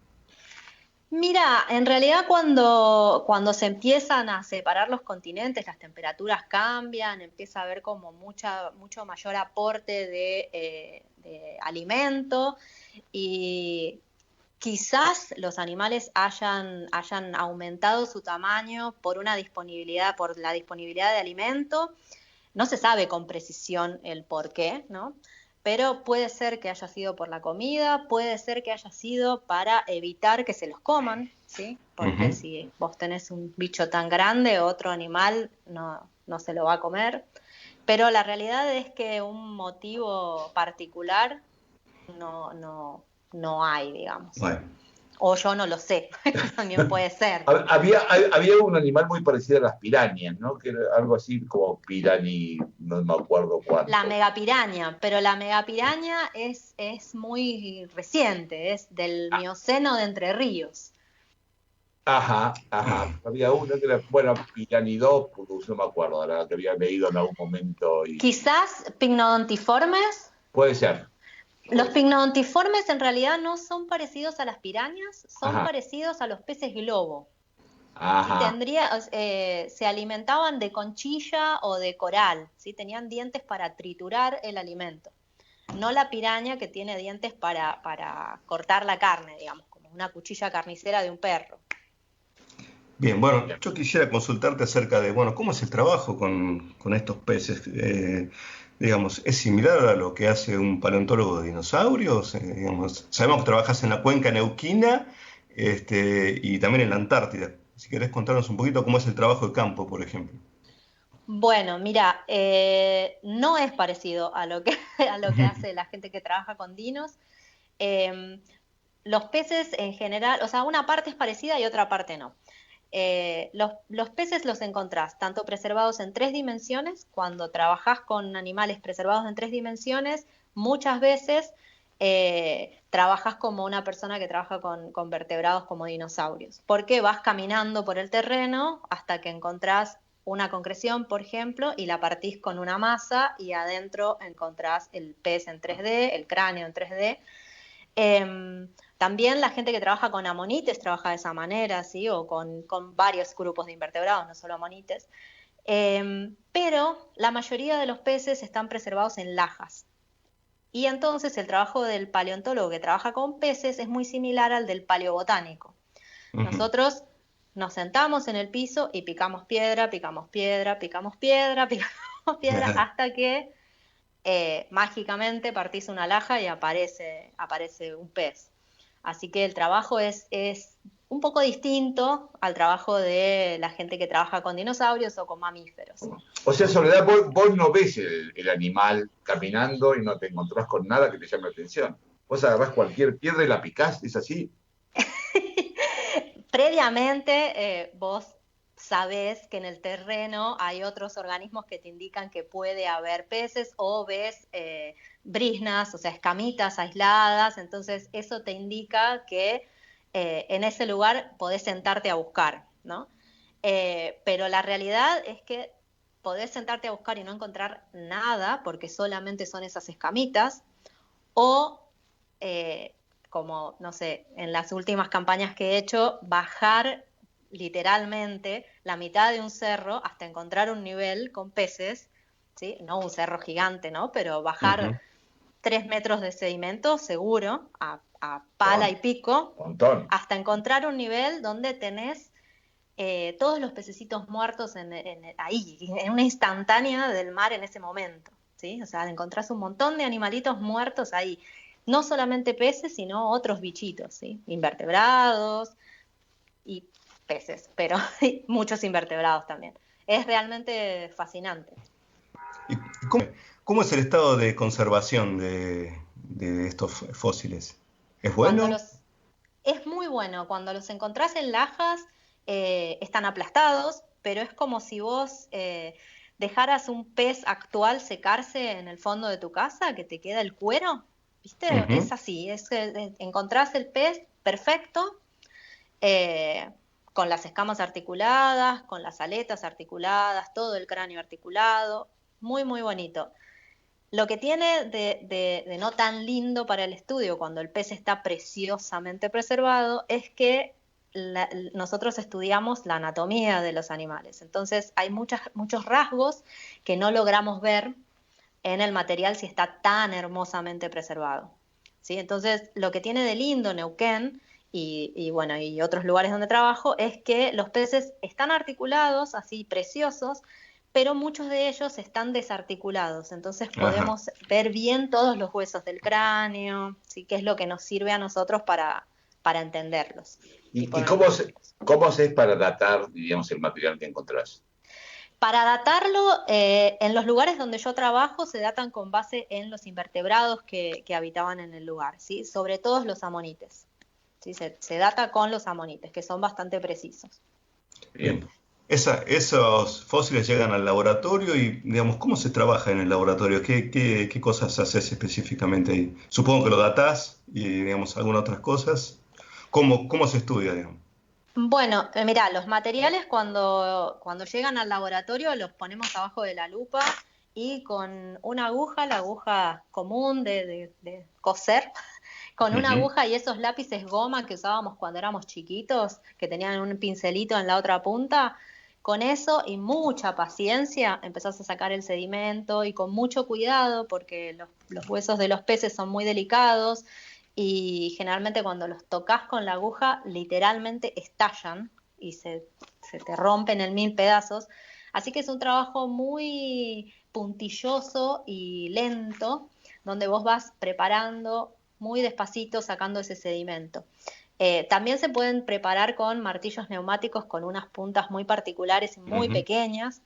Mira, en realidad cuando se empiezan a separar los continentes, las temperaturas cambian, empieza a haber como mucho mayor aporte de de alimento, y quizás los animales hayan aumentado su tamaño por la disponibilidad de alimento. No se sabe con precisión el por qué, ¿no? Pero puede ser que haya sido por la comida, puede ser que haya sido para evitar que se los coman, ¿sí? Porque si vos tenés un bicho tan grande, otro animal no se lo va a comer. Pero la realidad es que un motivo particular no hay, digamos. Bueno. O yo no lo sé, también puede ser. Había un animal muy parecido a las pirañas, ¿no? Que era algo así como pirani, no me acuerdo cuánto. La megapiraña, pero la megapiraña es muy reciente, es del Mioceno de Entre Ríos. Ajá. Había uno que era, bueno, Piranidopus, no me acuerdo, ahora que había leído en algún momento. Quizás Pycnodontiformes. Puede ser. Los pycnodontiformes en realidad no son parecidos a las pirañas, son parecidos a los peces globo. Ajá. Se alimentaban de conchilla o de coral, ¿sí? Tenían dientes para triturar el alimento. No la piraña, que tiene dientes para cortar la carne, digamos, como una cuchilla carnicera de un perro. Bien, bueno, yo quisiera consultarte acerca de, bueno, ¿cómo es el trabajo con estos peces? Digamos, ¿es similar a lo que hace un paleontólogo de dinosaurios? Digamos, sabemos que trabajas en la cuenca neuquina y también en la Antártida. Si querés contarnos un poquito cómo es el trabajo de campo, por ejemplo. Bueno, mira, no es parecido a lo que hace la gente que trabaja con dinos. Los peces en general, o sea, una parte es parecida y otra parte no. Los peces los encontrás tanto preservados en 3 dimensiones. Cuando trabajás con animales preservados en 3 dimensiones, muchas veces trabajás como una persona que trabaja con vertebrados como dinosaurios, porque vas caminando por el terreno hasta que encontrás una concreción, por ejemplo, y la partís con una masa y adentro encontrás el pez en 3D, el cráneo en 3D. También la gente que trabaja con amonites trabaja de esa manera, ¿sí? O con varios grupos de invertebrados, no solo amonites. Pero la mayoría de los peces están preservados en lajas. Y entonces el trabajo del paleontólogo que trabaja con peces es muy similar al del paleobotánico. Nosotros nos sentamos en el piso y picamos piedra, hasta que mágicamente partís una laja y aparece un pez. Así que el trabajo es un poco distinto al trabajo de la gente que trabaja con dinosaurios o con mamíferos. O sea, Soledad, vos no ves el animal caminando y no te encontrás con nada que te llame la atención. Vos agarrás cualquier piedra y la picás, ¿es así? Previamente, vos sabés que en el terreno hay otros organismos que te indican que puede haber peces, o ves briznas, o sea, escamitas aisladas. Entonces eso te indica que en ese lugar podés sentarte a buscar, ¿no? Pero la realidad es que podés sentarte a buscar y no encontrar nada porque solamente son esas escamitas, o como, no sé, en las últimas campañas que he hecho, bajar literalmente la mitad de un cerro hasta encontrar un nivel con peces, ¿sí? No un cerro gigante, ¿no? Pero bajar 3 metros de sedimento seguro, a pala y pico, hasta encontrar un nivel donde tenés todos los pececitos muertos ahí, en una instantánea del mar en ese momento, ¿sí? O sea, encontrás un montón de animalitos muertos ahí. No solamente peces, sino otros bichitos, ¿sí? Invertebrados y peces, pero muchos invertebrados también. Es realmente fascinante. ¿Y cómo es el estado de conservación de estos fósiles? ¿Es bueno? Es muy bueno. Cuando los encontrás en lajas, están aplastados, pero es como si vos dejaras un pez actual secarse en el fondo de tu casa, que te queda el cuero, ¿viste? Es así, encontrás el pez perfecto, con las escamas articuladas, con las aletas articuladas, todo el cráneo articulado, muy, muy bonito. Lo que tiene de no tan lindo para el estudio cuando el pez está preciosamente preservado es que nosotros estudiamos la anatomía de los animales. Entonces hay muchos rasgos que no logramos ver en el material si está tan hermosamente preservado. ¿Sí? Entonces, lo que tiene de lindo Neuquén y bueno, y otros lugares donde trabajo es que los peces están articulados, así preciosos, pero muchos de ellos están desarticulados, entonces podemos ver bien todos los huesos del cráneo, ¿sí? Que es lo que nos sirve a nosotros para entenderlos. ¿Y cómo haces para datar, digamos, el material que encontrás? Para datarlo, en los lugares donde yo trabajo se datan con base en los invertebrados que habitaban en el lugar, ¿sí? Sobre todo los amonites. ¿Sí? Se data con los amonites, que son bastante precisos. Bien. Esos fósiles llegan al laboratorio y, digamos, ¿cómo se trabaja en el laboratorio? ¿Qué cosas haces específicamente ahí? Supongo que lo datás y, digamos, algunas otras cosas. ¿Cómo se estudia, digamos? Bueno, mirá, los materiales cuando llegan al laboratorio los ponemos abajo de la lupa y con una aguja, la aguja común de coser, con una aguja y esos lápices goma que usábamos cuando éramos chiquitos, que tenían un pincelito en la otra punta, con eso y mucha paciencia empezás a sacar el sedimento y con mucho cuidado porque los huesos de los peces son muy delicados y generalmente cuando los tocas con la aguja literalmente estallan y se te rompen en 1000 pedazos. Así que es un trabajo muy puntilloso y lento, donde vos vas preparando muy despacito, sacando ese sedimento. También se pueden preparar con martillos neumáticos con unas puntas muy particulares y muy pequeñas,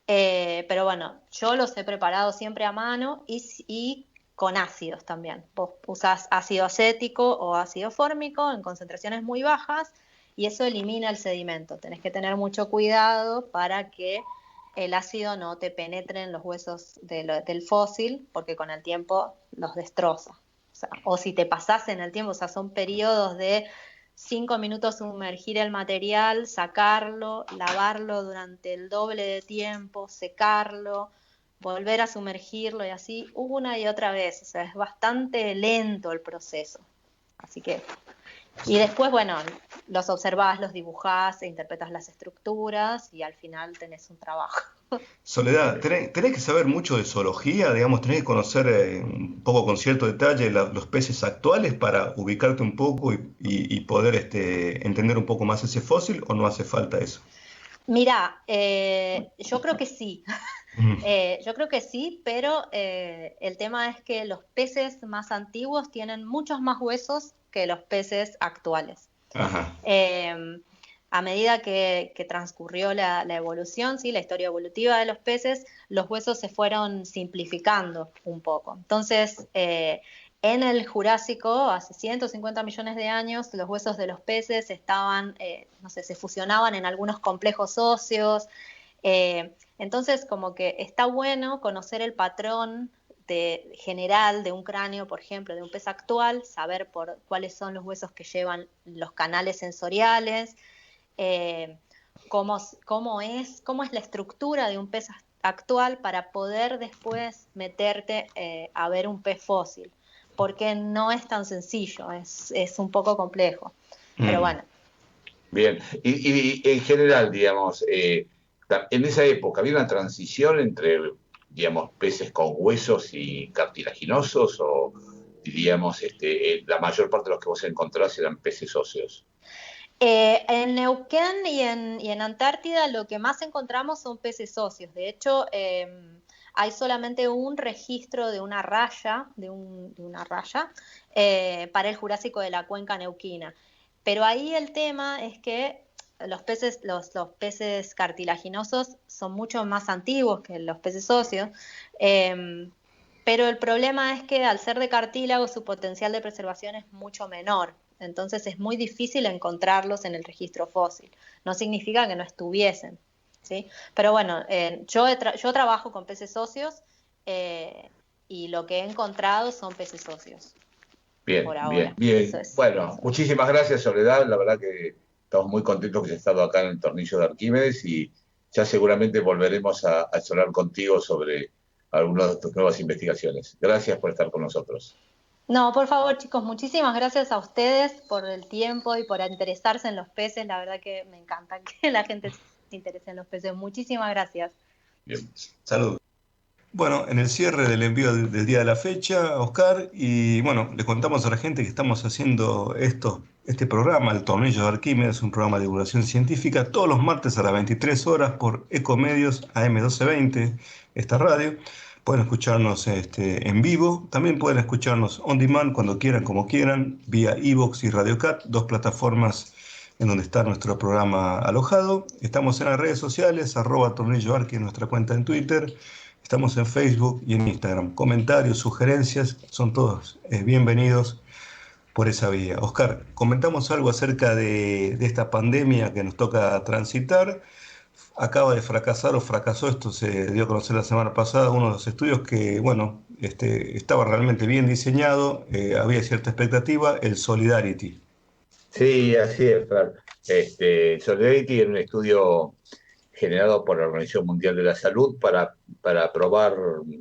pero bueno, yo los he preparado siempre a mano y con ácidos también. Vos usás ácido acético o ácido fórmico en concentraciones muy bajas y eso elimina el sedimento. Tenés que tener mucho cuidado para que el ácido no te penetre en los huesos del fósil, porque con el tiempo los destroza. O si te pasás en el tiempo, o sea, son periodos de 5 minutos sumergir el material, sacarlo, lavarlo durante el doble de tiempo, secarlo, volver a sumergirlo y así una y otra vez. O sea, es bastante lento el proceso. Así que, y después, bueno, los observás, los dibujás, e interpretas las estructuras y al final tenés un trabajo. Soledad, tenés que saber mucho de zoología, digamos, tenés que conocer un poco con cierto detalle los peces actuales para ubicarte un poco y poder entender un poco más ese fósil, ¿o no hace falta eso? Mirá, yo creo que sí. Yo creo que sí, pero el tema es que los peces más antiguos tienen muchos más huesos que los peces actuales. Ajá. A medida que transcurrió la evolución, ¿sí? La historia evolutiva de los peces, los huesos se fueron simplificando un poco. Entonces, en el Jurásico, hace 150 millones de años, los huesos de los peces estaban, no sé, se fusionaban en algunos complejos óseos. Entonces, como que está bueno conocer el patrón general de un cráneo, por ejemplo, de un pez actual, saber cuáles son los huesos que llevan los canales sensoriales, cómo es la estructura de un pez actual para poder después meterte a ver un pez fósil, porque no es tan sencillo, es un poco complejo, pero bueno. Bien, y en general, digamos, en esa época había una transición entre, digamos, peces con huesos y cartilaginosos, o diríamos, la mayor parte de los que vos encontrás eran peces óseos. En Neuquén y en Antártida lo que más encontramos son peces óseos. De hecho, hay solamente un registro de una raya, para el Jurásico de la cuenca neuquina. Pero ahí el tema es que los peces cartilaginosos son mucho más antiguos que los peces óseos. Pero el problema es que al ser de cartílago su potencial de preservación es mucho menor. Entonces es muy difícil encontrarlos en el registro fósil. No significa que no estuviesen, ¿sí? Pero bueno, yo trabajo con peces óseos y lo que he encontrado son peces óseos. Bien, por ahora. bien, bien. Bueno, Eso. muchísimas gracias, Soledad. La verdad que estamos muy contentos que hayas estado acá en el Tornillo de Arquímedes y ya seguramente volveremos a charlar contigo sobre algunas de tus nuevas investigaciones. Gracias por estar con nosotros. No, por favor, chicos, muchísimas gracias a ustedes por el tiempo y por interesarse en los peces. La verdad que me encanta que la gente se interese en los peces. Muchísimas gracias. Bien. Salud. Bueno, en el cierre del envío del día de la fecha, Oscar, y bueno, le contamos a la gente que estamos haciendo este programa, El Tornillo de Arquímedes, un programa de divulgación científica, todos los martes a las 23 horas por Ecomedios AM1220, esta radio. Pueden escucharnos en vivo, también pueden escucharnos on demand cuando quieran, como quieran, vía iVoox y RadioCat, dos plataformas en donde está nuestro programa alojado. Estamos en las redes sociales, @tornilloarqui en nuestra cuenta en Twitter. Estamos en Facebook y en Instagram. Comentarios, sugerencias, son todos bienvenidos por esa vía. Oscar, comentamos algo acerca de esta pandemia que nos toca transitar. Acaba de fracasar o fracasó, esto se dio a conocer la semana pasada, uno de los estudios que, bueno, estaba realmente bien diseñado, había cierta expectativa, el Solidarity. Sí, así es, Fran. Solidarity era un estudio generado por la Organización Mundial de la Salud para probar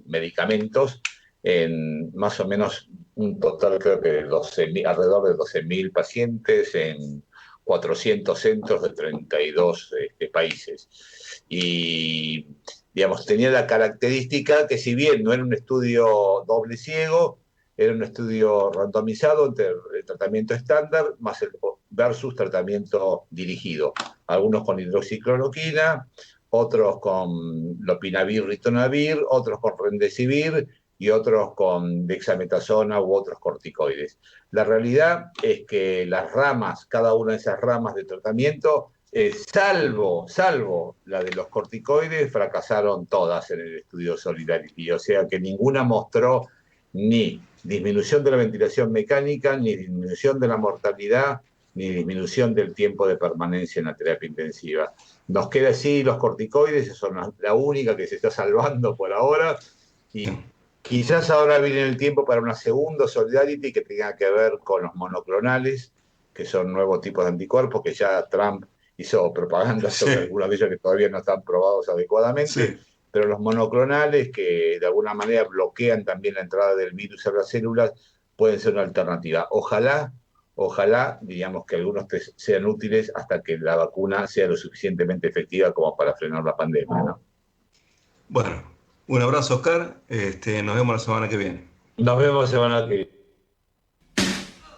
medicamentos en más o menos un total, creo que alrededor de 12.000 pacientes en 400 centros de 32 países. Y, digamos, tenía la característica que si bien no era un estudio doble ciego, era un estudio randomizado entre el tratamiento estándar más el versus tratamiento dirigido. Algunos con hidroxicloroquina, otros con lopinavir, ritonavir, otros con remdesivir y otros con dexametasona u otros corticoides. La realidad es que las ramas, cada una de esas ramas de tratamiento, salvo la de los corticoides, fracasaron todas en el estudio Solidarity. O sea que ninguna mostró ni disminución de la ventilación mecánica, ni disminución de la mortalidad, ni disminución del tiempo de permanencia en la terapia intensiva. Nos queda así los corticoides, son la única que se está salvando por ahora, y quizás ahora viene el tiempo para una segunda Solidarity que tenga que ver con los monoclonales, que son nuevos tipos de anticuerpos, que ya Trump hizo propaganda sobre algunos de ellos que todavía no están probados adecuadamente, pero los monoclonales que de alguna manera bloquean también la entrada del virus a las células pueden ser una alternativa. Ojalá, diríamos que algunos sean útiles hasta que la vacuna sea lo suficientemente efectiva como para frenar la pandemia, ¿no? Bueno, un abrazo, Oscar. Nos vemos la semana que viene. Nos vemos la semana que viene.